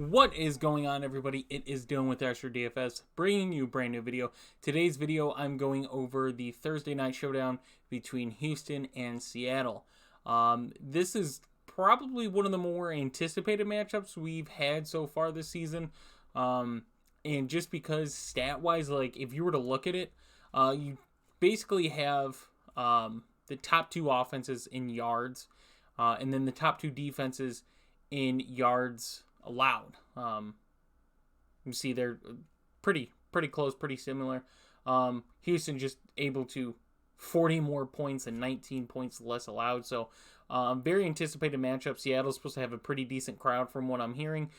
What is going on, everybody? It is Dylan with Astrodfs DFS, bringing you a brand new video. Today's video, I'm going over the Thursday night showdown between Houston and Seattle. This is probably one of the more anticipated matchups we've had so far this season. And just because stat-wise, like if you were to look at it, you basically have the top two offenses in yards, and then the top two defenses in yards allowed. You see they're pretty close, pretty similar. Houston just able to 40 more points and 19 points less allowed. So very anticipated matchup. Seattle's supposed to have a pretty decent crowd from what I'm hearing.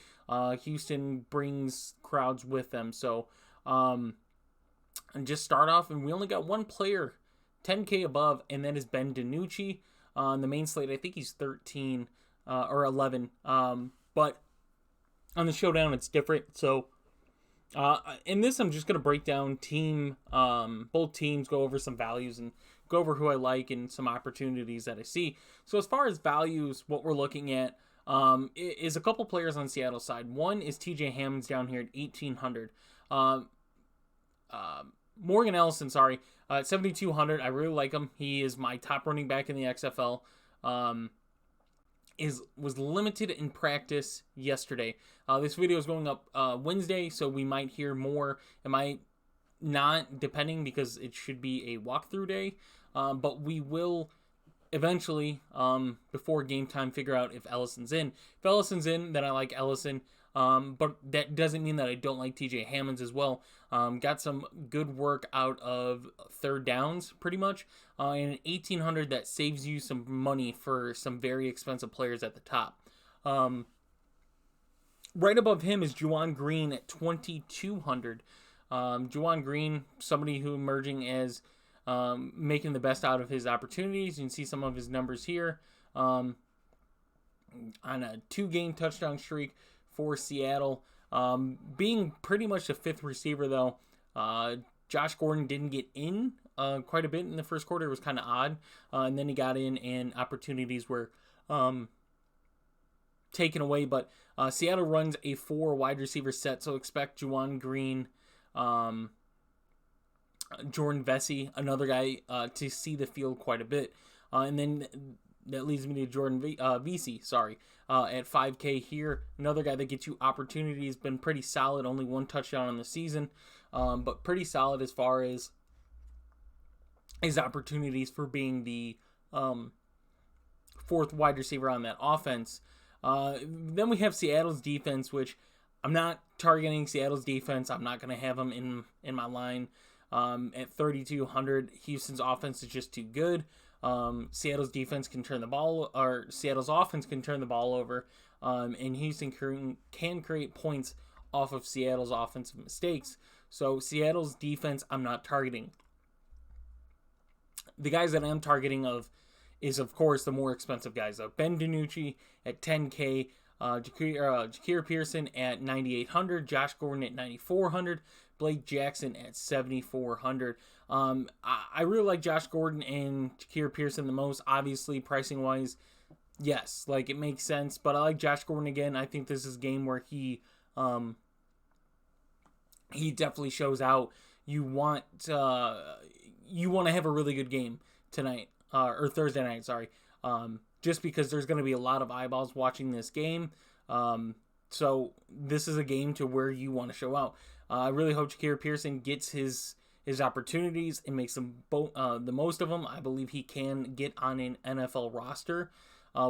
Houston brings crowds with them. So and just start off, and we only got one player 10K above, and that is Ben DiNucci. On the main slate, I think he's 13 or 11. But on the showdown, it's different. So in this, I'm just going to break down both teams, go over some values, and go over who I like and some opportunities that I see. So as far as values, what we're looking at is a couple players on Seattle's side. One is TJ Hammonds down here at 1,800. Morgan Ellison, at 7,200. I really like him. He is my top running back in the XFL. Was limited in practice yesterday. This video is going up Wednesday, so we might hear more. It might not, depending, because it should be a walkthrough day. But we will eventually, before game time, figure out if Ellison's in. If Ellison's in, then I like Ellison. But that doesn't mean that I don't like TJ Hammonds as well. Got some good work out of third downs, pretty much. And 1,800, that saves you some money for some very expensive players at the top. Right above him is Juwan Green at 2,200. Juwan Green, somebody who emerging as making the best out of his opportunities. You can see some of his numbers here. On a 2-game touchdown streak for Seattle. Being pretty much the fifth receiver, though. Josh Gordon didn't get in quite a bit in the first quarter. It was kind of odd. And then he got in, and opportunities were taken away. But Seattle runs a 4 wide receiver set, so expect Juwan Green, Jordan Vesey, another guy, to see the field quite a bit. And then that leads me to Jordan Vesey, at 5K here. Another guy that gets you opportunities, been pretty solid, only 1 touchdown on the season, but pretty solid as far as his opportunities for being the 4th wide receiver on that offense. Then we have Seattle's defense, which I'm not targeting Seattle's defense. I'm not going to have them in my line. At 3,200, Houston's offense is just too good. Seattle's defense can turn the ball, or Seattle's offense can turn the ball over, and Houston can create points off of Seattle's offensive mistakes. So Seattle's defense, I'm not targeting. The guys that I'm targeting is, of course, the more expensive guys, though. Ben DiNucci at 10K, Ja'Keir Pearson at 9,800, Josh Gordon at 9,400, Blake Jackson at 7,400. I really like Josh Gordon and Ja'Keir Pearson the most. Obviously, pricing wise, yes, like it makes sense. But I like Josh Gordon again. I think this is a game where he definitely shows out. You want to have a really good game tonight, or Thursday night. Just because there's going to be a lot of eyeballs watching this game. So this is a game to where you want to show out. I really hope Ja'Keir Pearson gets his opportunities and makes them the most of them. I believe he can get on an NFL roster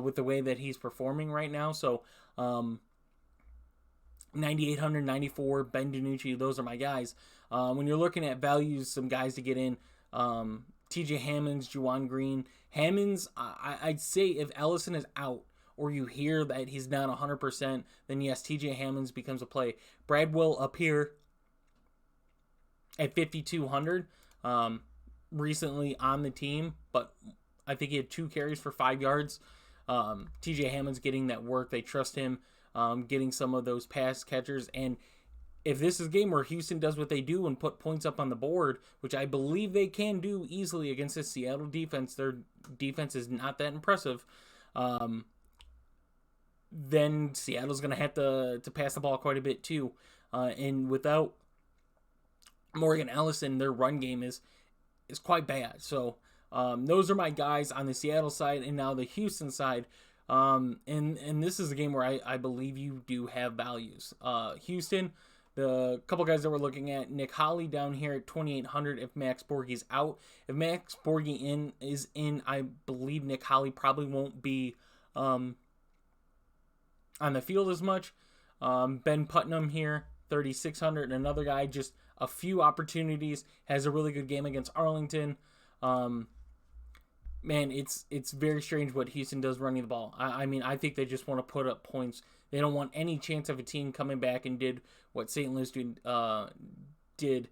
with the way that he's performing right now. So 9,800, 94, Ben DiNucci, those are my guys. When you're looking at values, some guys to get in, TJ Hammonds, Juwan Green. Hammonds, I'd say if Ellison is out, or you hear that he's not 100%, then yes, TJ Hammonds becomes a play. Bradwell up here at 5,200, recently on the team, but I think he had 2 carries for 5 yards. TJ Hammonds getting that work. They trust him, getting some of those pass catchers. And if this is a game where Houston does what they do and put points up on the board, which I believe they can do easily against the Seattle defense, their defense is not that impressive. then Seattle's going to have to pass the ball quite a bit too. And without Morgan Ellison, their run game is quite bad. So those are my guys on the Seattle side, and now the Houston side. And this is a game where I believe you do have values. Houston, the couple guys that we're looking at, Nick Holley down here at 2,800 if Max Borghi's out. If Max Borghi is in, I believe Nick Holley probably won't be on the field as much. Ben Putnam here, 3,600, and another guy, just a few opportunities, has a really good game against Arlington. Man, it's very strange what Houston does running the ball. I mean, I think they just want to put up points. They don't want any chance of a team coming back and did what St. Louis did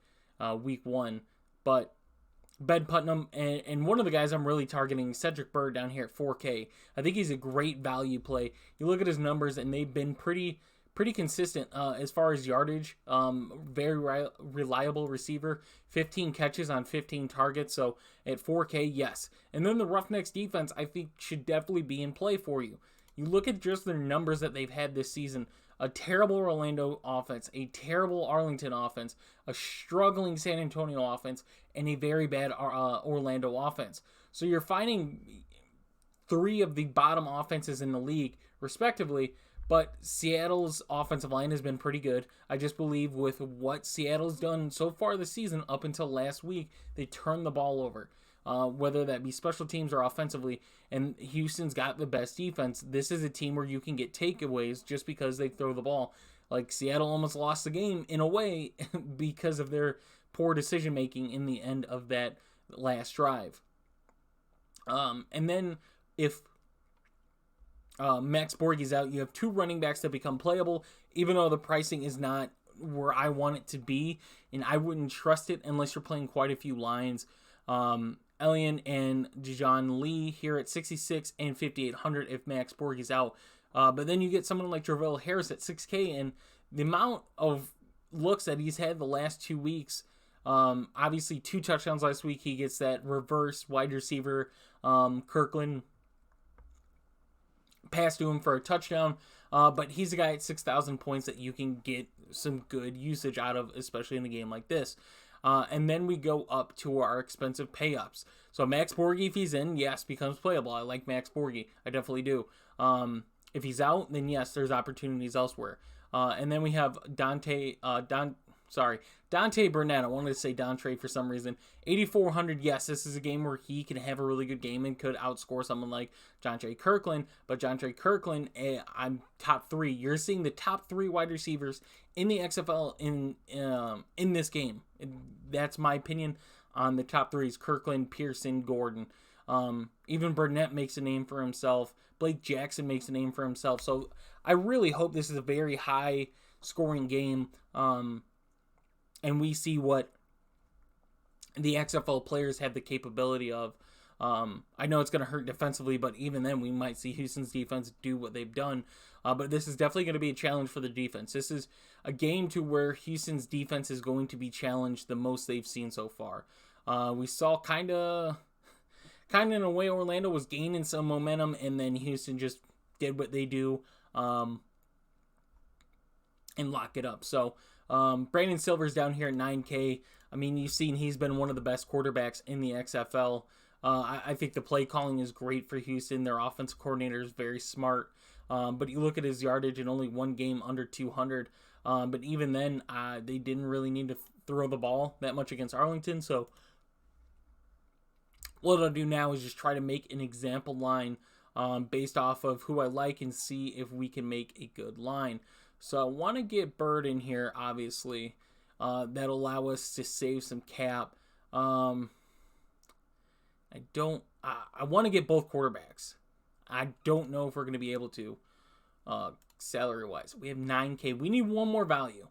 week 1. But Ben Putnam and one of the guys I'm really targeting, Cedric Bird down here at 4K. I think he's a great value play. You look at his numbers, and they've been pretty consistent as far as yardage. Very reliable receiver. 15 catches on 15 targets. So at 4K, yes. And then the Roughnecks defense, I think, should definitely be in play for you. You look at just their numbers that they've had this season. A terrible Orlando offense, a terrible Arlington offense, a struggling San Antonio offense, and a very bad Orlando offense. So you're finding 3 of the bottom offenses in the league, respectively. But Seattle's offensive line has been pretty good. I just believe with what Seattle's done so far this season, up until last week, they turned the ball over. Whether that be special teams or offensively, and Houston's got the best defense. This is a team where you can get takeaways just because they throw the ball. Like, Seattle almost lost the game in a way because of their poor decision making in the end of that last drive. And then if Max Borghi's out, you have 2 running backs that become playable, even though the pricing is not where I want it to be, and I wouldn't trust it unless you're playing quite a few lines. Elian and Dijon Lee here at 66 and 5,800 if Max Borghi's out. But then you get someone like Travell Harris at 6K, and the amount of looks that he's had the last 2 weeks, obviously 2 touchdowns last week. He gets that reverse wide receiver, Kirkland pass to him for a touchdown. But he's a guy at 6,000 points that you can get some good usage out of, especially in a game like this. And then we go up to our expensive pay-ups. So Max Borghi, if he's in, yes, becomes playable. I like Max Borghi. I definitely do. If he's out, then yes, there's opportunities elsewhere. And then we have Dante Burnett. I wanted to say Dontre for some reason. 8,400, yes, this is a game where he can have a really good game and could outscore someone like Jontre Kirkland. But Jontre Kirkland, I'm top 3. You're seeing the top 3 wide receivers in the XFL in this game. That's my opinion on the top 3s: Kirkland, Pearson, Gordon. Even Burnett makes a name for himself. Blake Jackson makes a name for himself. So I really hope this is a very high scoring game. And we see what the XFL players have the capability of. I know it's going to hurt defensively, but even then we might see Houston's defense do what they've done. But this is definitely going to be a challenge for the defense. This is a game to where Houston's defense is going to be challenged the most they've seen so far. We saw kind of in a way Orlando was gaining some momentum, and then Houston just did what they do and lock it up. So Brandon Silver's down here at 9K. I mean, you've seen he's been one of the best quarterbacks in the XFL. I think the play calling is great for Houston. Their offensive coordinator is very smart. But you look at his yardage in only one game under 200. But even then, they didn't really need to throw the ball that much against Arlington. So what I'll do now is just try to make an example line based off of who I like and see if we can make a good line. So I want to get Bird in here, obviously. That'll allow us to save some cap. I want to get both quarterbacks. I don't know if we're going to be able to, salary-wise. We have 9K. We need one more value.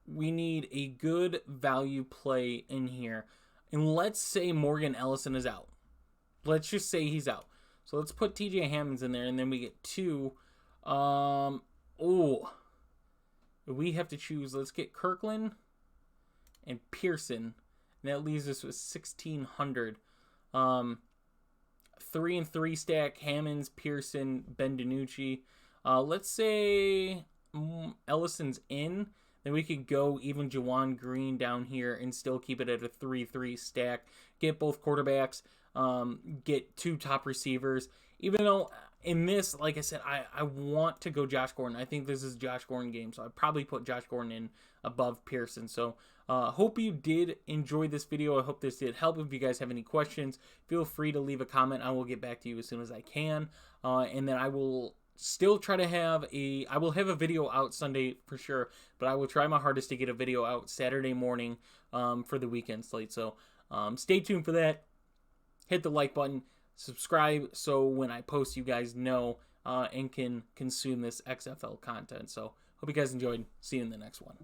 We need a good value play in here. And let's say Morgan Ellison is out. Let's just say he's out. So let's put TJ Hammonds in there, and then we get 2. We have to choose. Let's get Kirkland and Pearson. And that leaves us with 1,600. 3 and 3 stack: Hammonds, Pearson, Ben DiNucci. Let's say Ellison's in, then we could go even Juwan Green down here and still keep it at a 3-3 stack. Get both quarterbacks, get 2 top receivers. Even though in this, like I said, I want to go Josh Gordon. I think this is Josh Gordon game, so I'd probably put Josh Gordon in above Pearson. So hope you did enjoy this video. I hope this did help. If you guys have any questions, feel free to leave a comment. I will get back to you as soon as I can. And then I will still try to have I will have a video out Sunday for sure, but I will try my hardest to get a video out Saturday morning for the weekend slate. So stay tuned for that. Hit the like button, subscribe, so when I post you guys know and can consume this XFL content. So hope you guys enjoyed. See you in the next one.